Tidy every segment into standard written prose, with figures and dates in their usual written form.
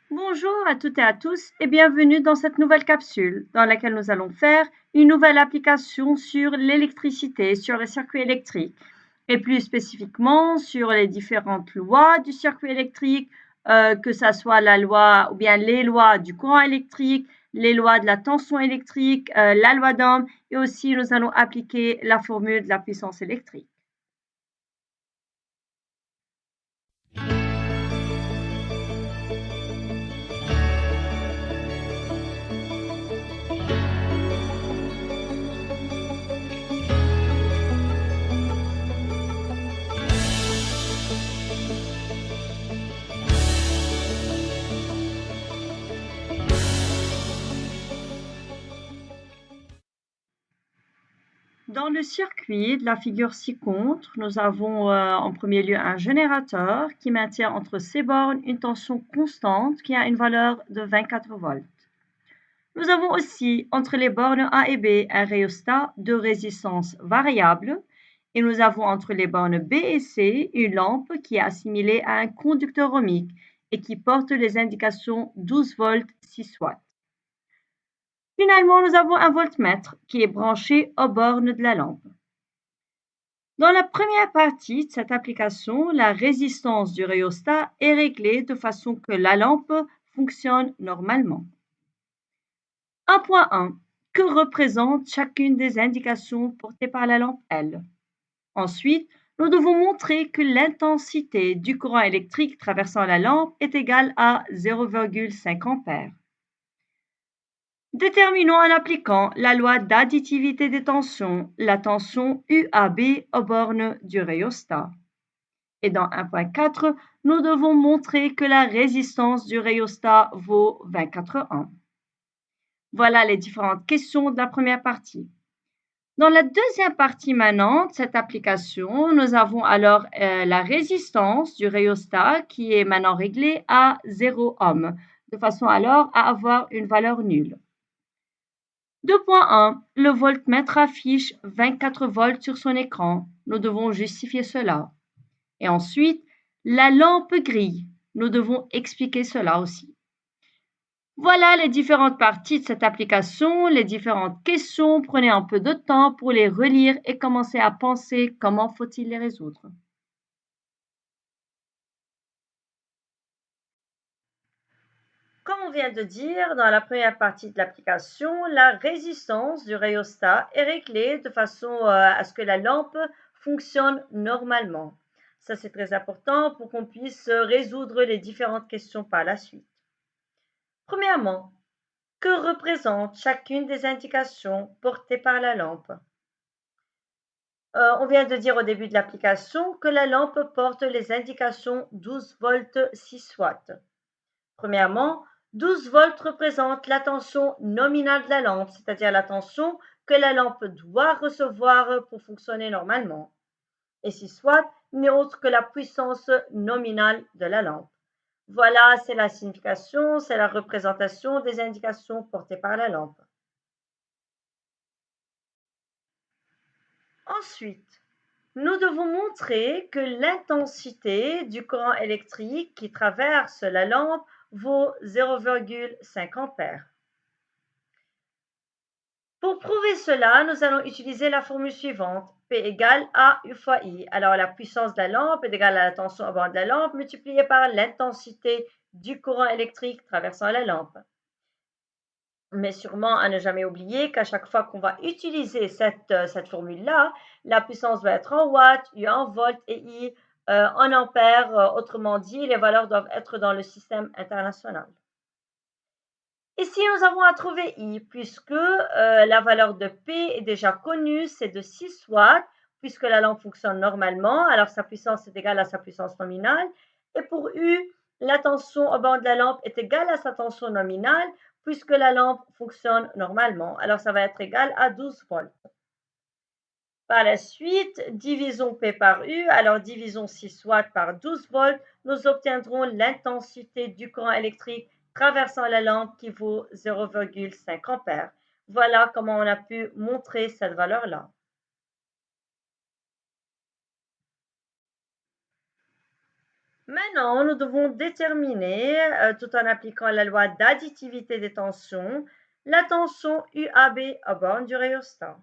Bonjour à toutes et à tous et bienvenue dans cette nouvelle capsule dans laquelle nous allons faire une nouvelle application sur l'électricité, sur les circuits électriques et plus spécifiquement sur les différentes lois du circuit électrique, que ça soit la loi ou bien les lois du courant électrique, les lois de la tension électrique, la loi d'Ohm et aussi nous allons appliquer la formule de la puissance électrique. Dans le circuit de la figure ci-contre, nous avons en premier lieu un générateur qui maintient entre ses bornes une tension constante qui a une valeur de 24 volts. Nous avons aussi entre les bornes A et B un rhéostat de résistance variable et nous avons entre les bornes B et C une lampe qui est assimilée à un conducteur ohmique et qui porte les indications 12 volts 6 watts. Finalement, nous avons un voltmètre qui est branché aux bornes de la lampe. Dans la première partie de cette application, la résistance du rhéostat est réglée de façon que la lampe fonctionne normalement. 1.1. Que représente chacune des indications portées par la lampe L? Ensuite, nous devons montrer que l'intensité du courant électrique traversant la lampe est égale à 0,5 ampères. Déterminons en appliquant la loi d'additivité des tensions la tension UAB aux bornes du rhéostat. Et dans 1.4, nous devons montrer que la résistance du rhéostat vaut 24 ohms. Voilà les différentes questions de la première partie. Dans la deuxième partie maintenant de cette application, nous avons alors la résistance du rhéostat qui est maintenant réglée à 0 ohm, de façon alors à avoir une valeur nulle. 2.1. Le voltmètre affiche 24 volts sur son écran. Nous devons justifier cela. Et ensuite, la lampe grille. Nous devons expliquer cela aussi. Voilà les différentes parties de cette application, les différentes questions. Prenez un peu de temps pour les relire et commencer à penser comment faut-il les résoudre. Comme on vient de dire, dans la première partie de l'application, la résistance du rhéostat est réglée de façon à ce que la lampe fonctionne normalement. Ça, c'est très important pour qu'on puisse résoudre les différentes questions par la suite. Premièrement, que représente chacune des indications portées par la lampe? On vient de dire au début de l'application que la lampe porte les indications 12 volts 6 watts. Premièrement, 12 volts représente la tension nominale de la lampe, c'est-à-dire la tension que la lampe doit recevoir pour fonctionner normalement. Et 6 watts n'est autre que la puissance nominale de la lampe. Voilà, c'est la signification, c'est la représentation des indications portées par la lampe. Ensuite, nous devons montrer que l'intensité du courant électrique qui traverse la lampe vaut 0,5 ampères. Pour prouver cela, nous allons utiliser la formule suivante. P égale A U fois I. Alors la puissance de la lampe est égale à la tension à bord de la lampe multipliée par l'intensité du courant électrique traversant la lampe. Mais sûrement à ne jamais oublier qu'à chaque fois qu'on va utiliser cette formule-là, la puissance va être en watts, U en volts et I en ampères. Autrement dit, les valeurs doivent être dans le système international. Ici, nous avons à trouver I, puisque la valeur de P est déjà connue, c'est de 6 watts, puisque la lampe fonctionne normalement, alors sa puissance est égale à sa puissance nominale. Et pour U, la tension au bord de la lampe est égale à sa tension nominale, puisque la lampe fonctionne normalement. Alors ça va être égal à 12 volts. Par la suite, divisons P par U, alors divisons 6 watts par 12 volts, nous obtiendrons l'intensité du courant électrique traversant la lampe qui vaut 0,5 ampères. Voilà comment on a pu montrer cette valeur-là. Maintenant, nous devons déterminer, tout en appliquant la loi d'additivité des tensions, la tension UAB à borne du rhéostat.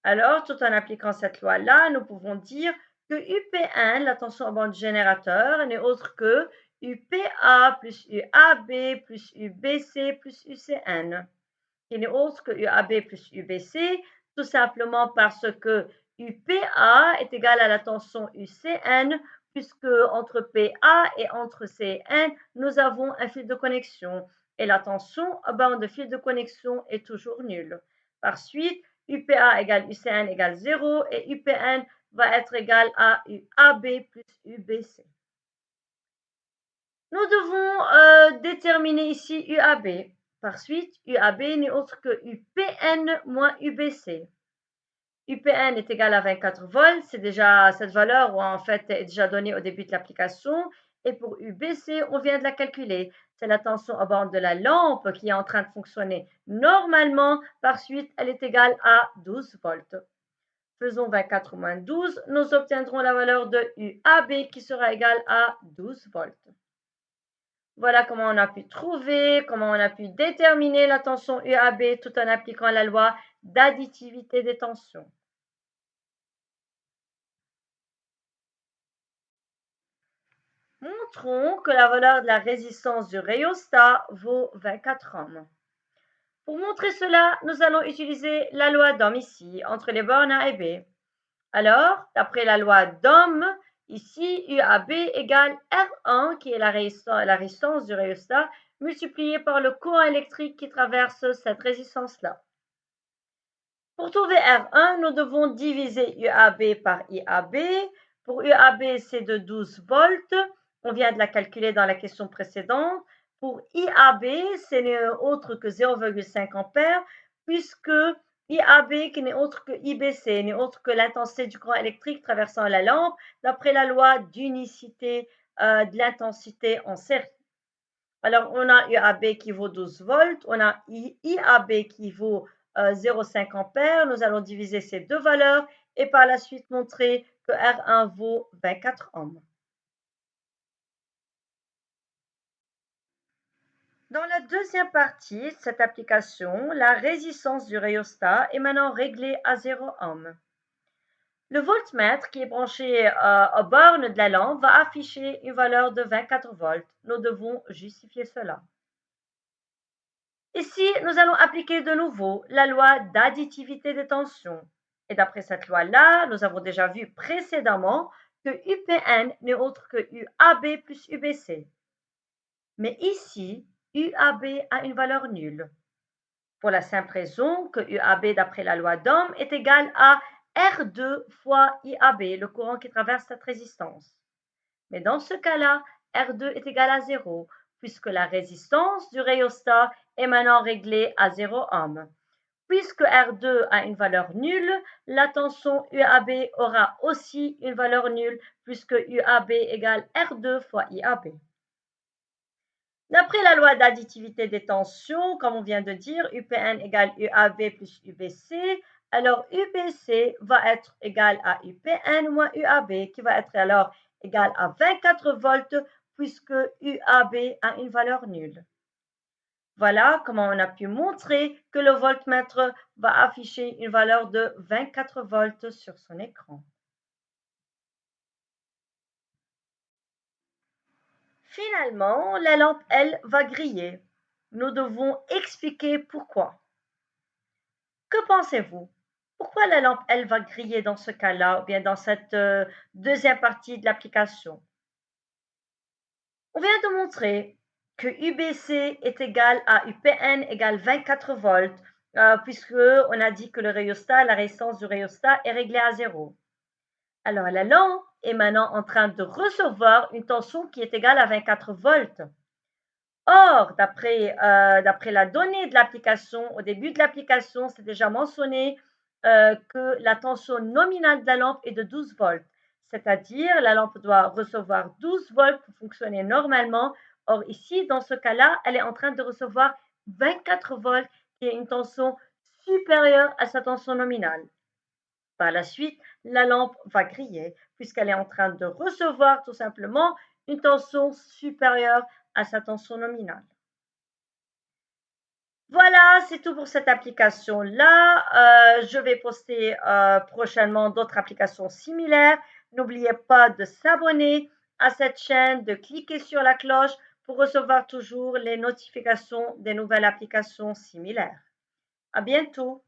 Alors, tout en appliquant cette loi-là, nous pouvons dire que UP1, la tension à borne du générateur, n'est autre que UPA plus UAB plus UBC plus UCN, qui n'est autre que UAB plus UBC, tout simplement parce que UPA est égal à la tension UCN, puisque entre PA et entre CN, nous avons un fil de connexion. Et la tension à borne de fil de connexion est toujours nulle. Par suite, UPA égale UCN égale 0 et UPN va être égal à UAB plus UBC. Nous devons déterminer ici UAB. Par suite, UAB n'est autre que UPN moins UBC. UPN est égal à 24 volts, c'est déjà cette valeur en fait est déjà donnée au début de l'application. Et pour UBC, on vient de la calculer. C'est la tension à borne de la lampe qui est en train de fonctionner normalement. Par suite, elle est égale à 12 volts. Faisons 24 moins 12, nous obtiendrons la valeur de UAB qui sera égale à 12 volts. Voilà comment on a pu trouver, comment on a pu déterminer la tension UAB tout en appliquant la loi d'additivité des tensions. Montrons que la valeur de la résistance du rhéostat vaut 24 ohms. Pour montrer cela, nous allons utiliser la loi d'Ohm ici, entre les bornes A et B. Alors, d'après la loi d'Ohm, ici, UAB égale R1, qui est la résistance du rhéostat, multipliée par le courant électrique qui traverse cette résistance-là. Pour trouver R1, nous devons diviser UAB par IAB. Pour UAB, c'est de 12 volts. On vient de la calculer dans la question précédente. Pour IAB, c'est autre que 0,5 ampères, puisque IAB, qui n'est autre que IBC, n'est autre que l'intensité du courant électrique traversant la lampe, d'après la loi d'unicité de l'intensité en série. Alors, on a UAB qui vaut 12 volts, on a IAB qui vaut 0,5 ampères. Nous allons diviser ces deux valeurs et par la suite montrer que R1 vaut 24 ohms. Dans la deuxième partie de cette application, la résistance du rhéostat est maintenant réglée à 0 ohm. Le voltmètre qui est branché aux bornes de la lampe va afficher une valeur de 24 volts. Nous devons justifier cela. Ici, nous allons appliquer de nouveau la loi d'additivité des tensions. Et d'après cette loi-là, nous avons déjà vu précédemment que UPN n'est autre que UAB plus UBC. Mais ici, UAB a une valeur nulle. Pour la simple raison que UAB, d'après la loi d'Ohm, est égal à R2 fois IAB, le courant qui traverse cette résistance. Mais dans ce cas-là, R2 est égal à 0, puisque la résistance du rhéostat est maintenant réglée à 0 ohm. Puisque R2 a une valeur nulle, la tension UAB aura aussi une valeur nulle, puisque UAB égale R2 fois IAB. D'après la loi d'additivité des tensions, comme on vient de dire, UPN égale UAB plus UBC, alors UBC va être égal à UPN moins UAB, qui va être alors égal à 24 volts, puisque UAB a une valeur nulle. Voilà comment on a pu montrer que le voltmètre va afficher une valeur de 24 volts sur son écran. Finalement, la lampe, elle, va griller. Nous devons expliquer pourquoi. Que pensez-vous? Pourquoi la lampe, elle, va griller dans ce cas-là, ou bien dans cette deuxième partie de l'application? On vient de montrer que UBC est égal à UPN égale 24 volts, puisque on a dit que le rhéostat, la résistance du rhéostat est réglée à 0. Alors la lampe est maintenant en train de recevoir une tension qui est égale à 24 volts. Or, d'après la donnée de l'application, au début de l'application, c'est déjà mentionné que la tension nominale de la lampe est de 12 volts. C'est-à-dire, la lampe doit recevoir 12 volts pour fonctionner normalement. Or, ici, dans ce cas-là, elle est en train de recevoir 24 volts, qui est une tension supérieure à sa tension nominale. Par la suite, la lampe va griller puisqu'elle est en train de recevoir tout simplement une tension supérieure à sa tension nominale. Voilà, c'est tout pour cette application-là. Je vais poster prochainement d'autres applications similaires. N'oubliez pas de s'abonner à cette chaîne, de cliquer sur la cloche pour recevoir toujours les notifications des nouvelles applications similaires. À bientôt!